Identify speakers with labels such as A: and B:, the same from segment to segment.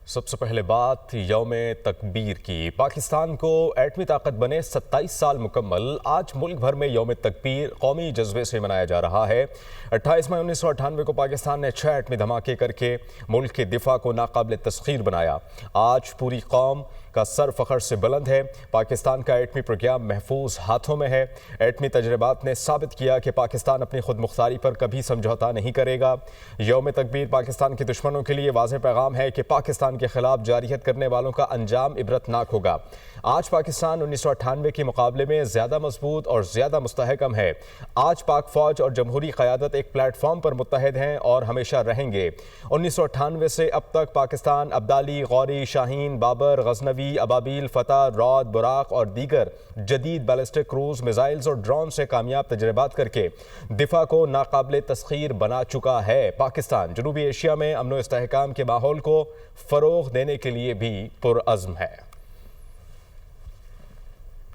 A: سب سے پہلے بات یوم تکبیر کی۔ پاکستان کو ایٹمی طاقت بنے 27 سال مکمل۔ آج ملک بھر میں یوم تکبیر قومی جذبے سے منایا جا رہا ہے۔ 28 مئی 1998 کو پاکستان نے 6 ایٹمی دھماکے کر کے ملک کے دفاع کو ناقابل تسخیر بنایا۔ آج پوری قوم کا سر فخر سے بلند ہے۔ پاکستان کا ایٹمی پروگرام محفوظ ہاتھوں میں ہے۔ ایٹمی تجربات نے ثابت کیا کہ پاکستان اپنی خود مختاری پر کبھی سمجھوتا نہیں کرے گا۔ یوم تکبیر پاکستان کے دشمنوں کے لیے واضح پیغام ہے کہ پاکستان کے خلاف جارحیت کرنے والوں کا انجام عبرتناک ہوگا۔ آج پاکستان 1998 کے مقابلے میں زیادہ مضبوط اور زیادہ مستحکم ہے۔ آج پاک فوج اور جمہوری قیادت ایک پلیٹ فارم پر متحد ہیں اور ہمیشہ رہیں گے۔ 1998 سے اب تک پاکستان ابدالی، غوری، شاہین، بابر، غزنوی، ابابیل، فتح، رعد، براق اور دیگر جدید بیلسٹک کروز میزائلز اور ڈرون سے کامیاب تجربات کر کے دفاع کو ناقابل تسخیر بنا چکا ہے۔ پاکستان جنوبی ایشیا میں امن و استحکام کے ماحول کو فروغ دینے کے لیے بھی پرعزم ہے۔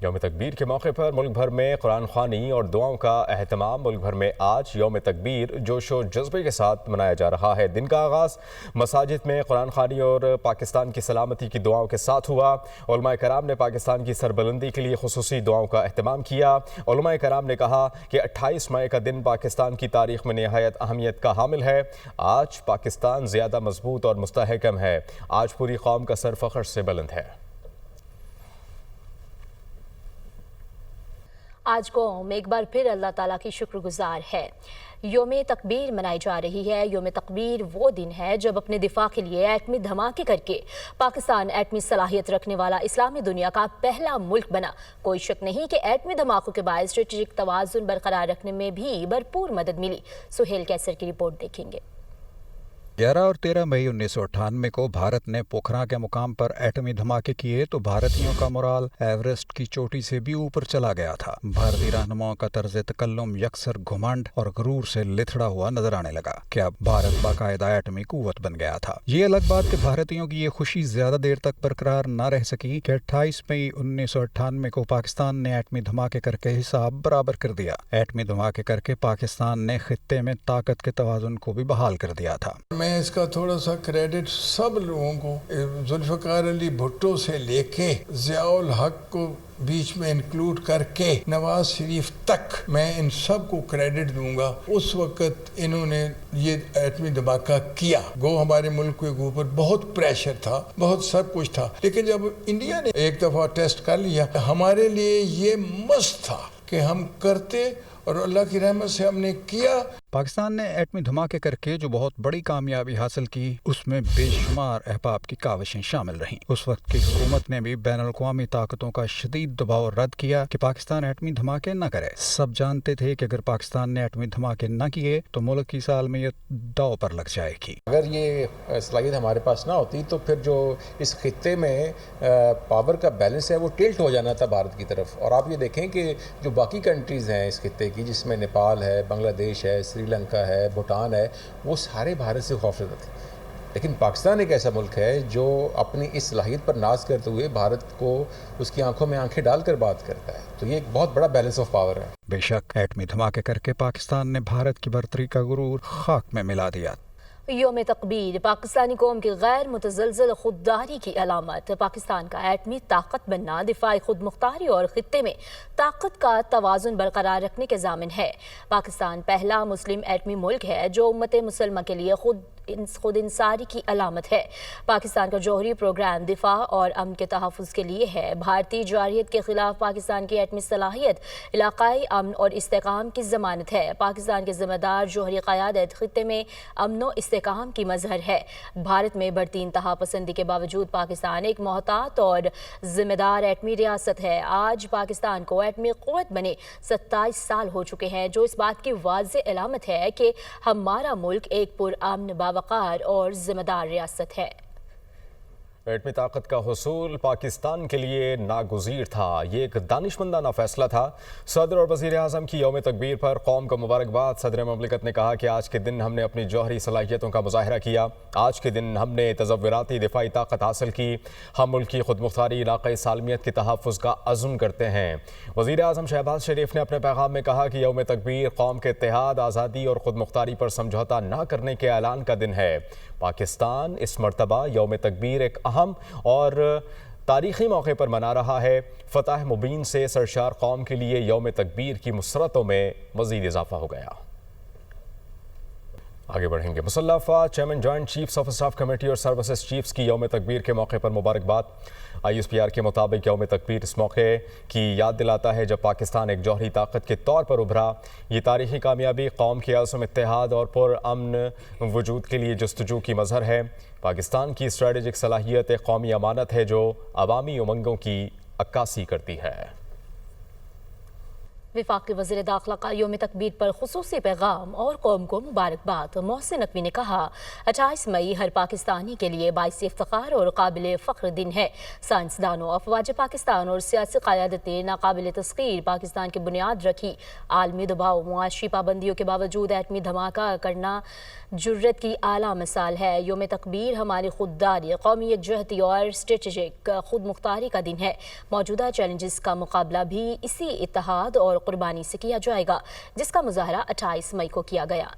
A: یوم تکبیر کے موقع پر ملک بھر میں قرآن خوانی اور دعاؤں کا اہتمام۔ ملک بھر میں آج یوم تکبیر جوش و جذبے کے ساتھ منایا جا رہا ہے۔ دن کا آغاز مساجد میں قرآن خوانی اور پاکستان کی سلامتی کی دعاؤں کے ساتھ ہوا۔ علماء کرام نے پاکستان کی سربلندی کے لیے خصوصی دعاؤں کا اہتمام کیا۔ علماء کرام نے کہا کہ 28 مئی کا دن پاکستان کی تاریخ میں نہایت اہمیت کا حامل ہے۔ آج پاکستان زیادہ مضبوط اور مستحکم ہے۔ آج پوری قوم کا سر فخر سے بلند ہے۔
B: آج قوم ایک بار پھر اللہ تعالیٰ کی شکر گزار ہے۔ یوم تکبیر منائی جا رہی ہے۔ یوم تکبیر وہ دن ہے جب اپنے دفاع کے لیے ایٹمی دھماکے کر کے پاکستان ایٹمی صلاحیت رکھنے والا اسلامی دنیا کا پہلا ملک بنا۔ کوئی شک نہیں کہ ایٹمی دھماکوں کے باعث اسٹریٹجک توازن برقرار رکھنے میں بھی بھرپور مدد ملی۔ سہیل کیسر کی رپورٹ دیکھیں گے۔
C: 11 اور 13 مئی 1998 کو بھارت نے پوکھرا کے مقام پر ایٹمی دھماکے کیے تو بھارتیوں کا مورال ایوریسٹ کی چوٹی سے بھی اوپر چلا گیا تھا۔ بھارتی رہنماؤں کا طرز تکلم یکسر گھمنڈ اور غرور سے لتھڑا ہوا نظر آنے لگا کہ اب بھارت باقاعدہ ایٹمی قوت بن گیا تھا۔ یہ الگ بات کہ بھارتیوں کی یہ خوشی زیادہ دیر تک برقرار نہ رہ سکی کہ 28 مئی 1998 کو پاکستان نے ایٹمی دھماکے کر کے حساب برابر کر دیا۔ ایٹمی دھماکے کر کے پاکستان نے خطے میں طاقت کے توازن کو بھی بحال کر دیا تھا۔
D: میں اس کا تھوڑا سا کریڈٹ سب لوگوں کو، ذوالفقار علی بھٹو سے لے کے ضیاء الحق کو بیچ میں انکلوڈ کر کے نواز شریف تک، میں ان سب کو کریڈٹ دوں گا۔ اس وقت انہوں نے یہ ایٹمی دھماکہ کیا، گو ہمارے ملک کے اوپر بہت پریشر تھا، بہت سب کچھ تھا، لیکن جب انڈیا نے ایک دفعہ ٹیسٹ کر لیا، ہمارے لیے یہ مست تھا کہ ہم کرتے، اور اللہ کی رحمت سے ہم نے کیا۔
C: پاکستان نے ایٹمی دھماکے کر کے جو بہت بڑی کامیابی حاصل کی، اس میں بے شمار احباب کی کاوشیں شامل رہیں۔ اس وقت کی حکومت نے بھی بین الاقوامی طاقتوں کا شدید دباؤ رد کیا کہ پاکستان ایٹمی دھماکے نہ کرے۔ سب جانتے تھے کہ اگر پاکستان نے ایٹمی دھماکے نہ کیے تو ملک کی سالمیت داؤ پر لگ جائے گی۔
E: اگر یہ صلاحیت ہمارے پاس نہ ہوتی تو پھر جو اس خطے میں پاور کا بیلنس ہے وہ ٹلٹ ہو جانا تھا بھارت کی طرف۔ اور آپ یہ دیکھیں کہ جو باقی کنٹریز ہیں اس خطے کی، جس میں نیپال ہے، بنگلہ دیش ہے، سری لنکا ہے، بھوٹان ہے، وہ سارے بھارت سے خوفزدہ تھے۔ لیکن پاکستان ایک ایسا ملک ہے جو اپنی اس صلاحیت پر ناز کرتے ہوئے بھارت کو اس کی آنکھوں میں آنکھیں ڈال کر بات کرتا ہے۔ تو یہ ایک بہت بڑا بیلنس آف پاور ہے۔
C: بے شک ایٹمی دھماکے کر کے پاکستان نے بھارت کی برتری کا غرور خاک میں ملا دیا۔
B: یوم تکبیر پاکستانی قوم کی غیر متزلزل خودداری کی علامت۔ پاکستان کا ایٹمی طاقت بننا دفاعی خود مختاری اور خطے میں طاقت کا توازن برقرار رکھنے کے ضامن ہے۔ پاکستان پہلا مسلم ایٹمی ملک ہے جو امت مسلمہ کے لیے خود انصاری کی علامت ہے۔ پاکستان کا جوہری پروگرام دفاع اور امن کے تحفظ کے لیے ہے۔ بھارتی جارحیت کے خلاف پاکستان کی ایٹمی صلاحیت علاقائی امن اور استحکام کی ضمانت ہے۔ پاکستان کے ذمہ دار جوہری قیادت خطے میں امن و استحکام کی مظہر ہے۔ بھارت میں بڑھتی انتہا پسندی کے باوجود پاکستان ایک محتاط اور ذمہ دار ایٹمی ریاست ہے۔ آج پاکستان کو ایٹمی قوت بنے 27 سال ہو چکے ہیں، جو اس بات کی واضح علامت ہے کہ ہمارا ملک ایک پرامن، باوقار اور ذمہ دار ریاست ہے۔
A: एटमी ताकत का हुसूल पाकिस्तान के लिए नागुज़ीर था। ये एक दानिशमंदाना फैसला था। सदर और वज़ीर आज़म की यौम तकबीर पर कौम को मुबारकबाद। सदर ममलिकत ने कहा कि आज के दिन हमने अपनी जौहरी सलाहियतों का मुज़ाहरा किया। आज के दिन हमने तज़व्वुराती दिफ़ाई ताकत हासिल की। हम मुल्क की खुद मुख्तारी इलाक़ाई सालमियत के तहफ़्फ़ुज़ का अज़्म करते हैं। वज़ीर आज़म शहबाज शरीफ ने अपने पैगाम में कहा कि यौम तकबीर कौम के इत्तेहाद, आज़ादी और खुद मुख्तारी पर समझौता न करने के ऐलान का दिन है। पाकिस्तान इस मरतबा यौम तकबीर एक अहम और तारीख़ी मौके पर मना रहा है। फ़तह मुबीन से सरशार कौम के लिए यौम तकबीर की मुसरतों में मज़ीद इजाफ़ा हो गया। आगे बढ़ेंगे। मुसल्लह अफ़वाज chairman joint chiefs of staff committee और सर्विसेज चीफ्स की यौम तकबीर के मौके पर मुबारकबाद। ISPR के मुताबिक यौम तकबीर इस मौके की याद दिलाता है जब पाकिस्तान एक जौहरी ताकत के तौर पर उभरा। ये तारीख़ी कामयाबी कौम के अज़्म, इत्तेहाद और पुरअमन वजूद के लिए जस्तजू की मज़हर है। पाकिस्तान की स्ट्रेटेजिक सलाहियत एक कौमी अमानत है जो अवामी उमंगों की अक्कासी करती है।
B: वफाकी वज़ीर दाखिला का यौम तकबीर पर खुसूसी पैगाम और कौम को मुबारकबाद। मोहसिन नकवी ने कहा 28 मई हर पाकिस्तानी के लिए बाइस इफ्तिखार और काबिल फ़ख्र दिन है। साइंसदानों, अफवाज पाकिस्तान और सियासी क़यादत ने नाकाबिल तस्ख़ीर पाकिस्तान की बुनियाद रखी। आलमी दबाव, मुआशी पाबंदियों के बावजूद एटमी धमाका करना जुर्रत की आला मिसाल है। यौम तकबीर हमारी खुददारी, कौमी यकजहती और स्ट्रेटेजिक खुद मुख्तारी का दिन है। मौजूदा चैलेंजेस का मुकाबला भी इसी इत्तेहाद और कुर्बानी से किया जाएगा, जिसका मुज़ाहरा 28 मई को किया गया।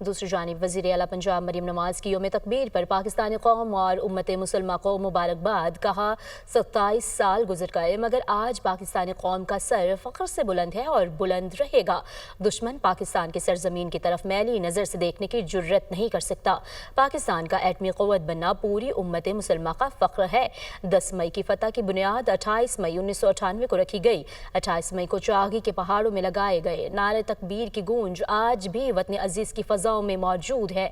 B: दूसरी जानिब वज़ीर आला पंजाब मरीम नवाज की यौम तकबीर पर पाकिस्तानी कौम और उम्मत मुसलमा को मुबारकबाद। कहा 27 साल गुजर गए मगर आज पाकिस्तानी कौम का सर फ़ख्र से बुलंद है और बुलंद रहेगा। दुश्मन पाकिस्तान की सरजमीन की तरफ मैली नज़र से देखने की जुर्रत नहीं कर सकता। पाकिस्तान का एटमी क़ुव्वत बनना पूरी उम्मत मुसलमा का फ़ख्र है। 10 मई की फ़तह की बुनियाद 28 मई 1998 को रखी गई। 28 मई को चागी के पहाड़ों में लगाए गए नारे तकबीर की गूंज आज भी वतन अजीज़ की फ़ज़ा में मौजूद है।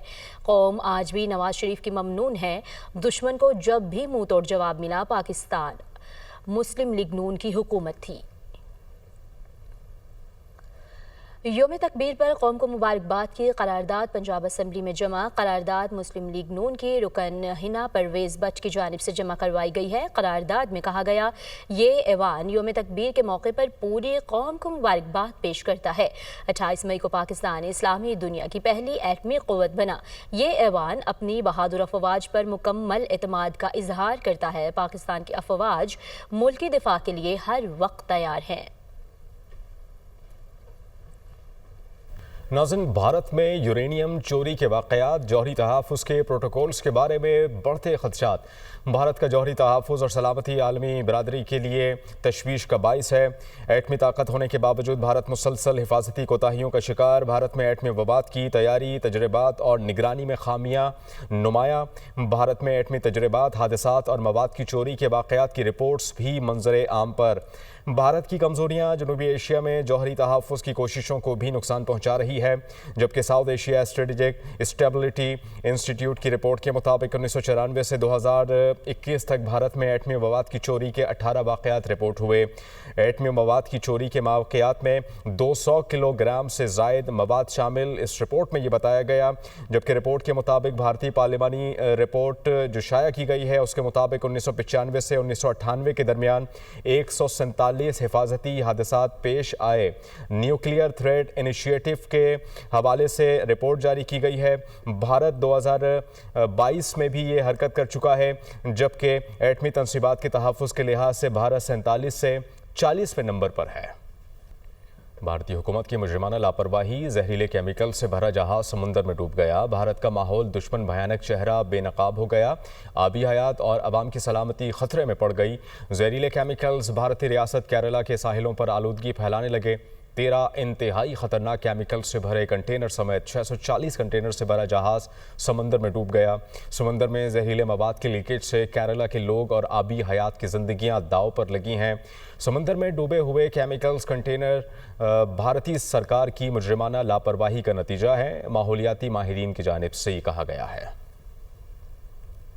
B: कौम आज भी नवाज शरीफ की ममनून है। दुश्मन को जब भी मुंह तोड़ जवाब मिला, पाकिस्तान मुस्लिम लीग नून की हुकूमत थी। यौम तकबीर पर कौम को मुबारकबाद की करारदाद पंजाब असम्बली में जमा। करारदाद मुस्लिम लीग नून की रुकन हिना परवेज़ बट की जानिब से जमा करवाई गई है। करारदाद में कहा गया ये ऐवान यौम तकबीर के मौके पर पूरी कौम को मुबारकबाद पेश करता है। 28 मई को पाकिस्तान इस्लामी दुनिया की पहली एटमी क़ुव्वत बना। ये ऐवान अपनी बहादुर अफवाज पर मुकम्मल एतमाद का इजहार करता है। पाकिस्तान की अफवाज मुल्क की दिफा के लिए हर वक्त तैयार हैं।
A: नाज़रीन, भारत में यूरेनियम चोरी के वाक़यात, जौहरी तहफ़्फ़ुज़ के प्रोटोकॉल्स के बारे में बढ़ते ख़दशात। भारत का जौहरी तहफ़्फ़ुज़ और सलामती आलमी बरादरी के लिए तशवीश का बाइस है। एटमी ताकत होने के बावजूद भारत मुसलसल हिफाजती कोताहियों का शिकार। भारत में एटमी वबात की तैयारी, तजर्बात और निगरानी में खामियाँ नुमाया। भारत में एटमी तजर्बात, हादसात और मवाद की चोरी के वाक़यात की रिपोर्ट्स भी मंजर आम पर। भारत की कमज़ोरियाँ जनूबी एशिया में जौहरी तहफ़्फ़ुज़ की कोशिशों को भी नुकसान पहुँचा रही है। जबकि south Asia strategic stability institute की रिपोर्ट के मुताबिक 1994 से 2021 तक भारत में एटमी मवाद की चोरी के 18 वाक़यात रिपोर्ट हुए। एटमी मवाद की चोरी के वाक़यात में 200 किलोग्राम से ज़ायद मवाद शामिल, इस रिपोर्ट में ये बताया गया। जबकि रिपोर्ट के मुताबिक भारतीय पार्लिमानी रिपोर्ट जो शाया की गई है उसके मुताबिक 1995 से 1998 के दरमियान 147 हिफाजती हादसात पेश आए। न्यूक्लियर थ्रेट इनिशिएटिव के हवाले से रिपोर्ट जारी की गई है। भारत 2022 में भी ये हरकत कर चुका है, जबकि एटमी तंसीबात के तहफ़्फ़ुज़ के लिहाज से भारत 47 से 40वें नंबर पर है। भारतीय हुकूमत की मुजरिमाना लापरवाही, जहरीले केमिकल से भरा जहाज समुंदर में डूब गया। भारत का माहौल दुश्मन भयानक चेहरा बेनकाब हो गया। आबी हयात और अवाम की सलामती खतरे में पड़ गई। जहरीले केमिकल्स भारतीय रियासत केरला के साहिलों पर आलूदगी फैलाने लगे। 13 इंतहाई ख़तरनाक केमिकल से भरे कंटेनर समेत 640 कंटेनर से भरा जहाज़ समंदर में डूब गया। समंदर में जहरीले मवाद के लीकेज से केरला के लोग और आबी हयात की ज़िंदगियां दाव पर लगी हैं। समंदर में डूबे हुए केमिकल्स कंटेनर भारतीय सरकार की मुजरिमाना लापरवाही का नतीजा है, माहौलियाती माहिरीन की जानिब से ये कहा गया है।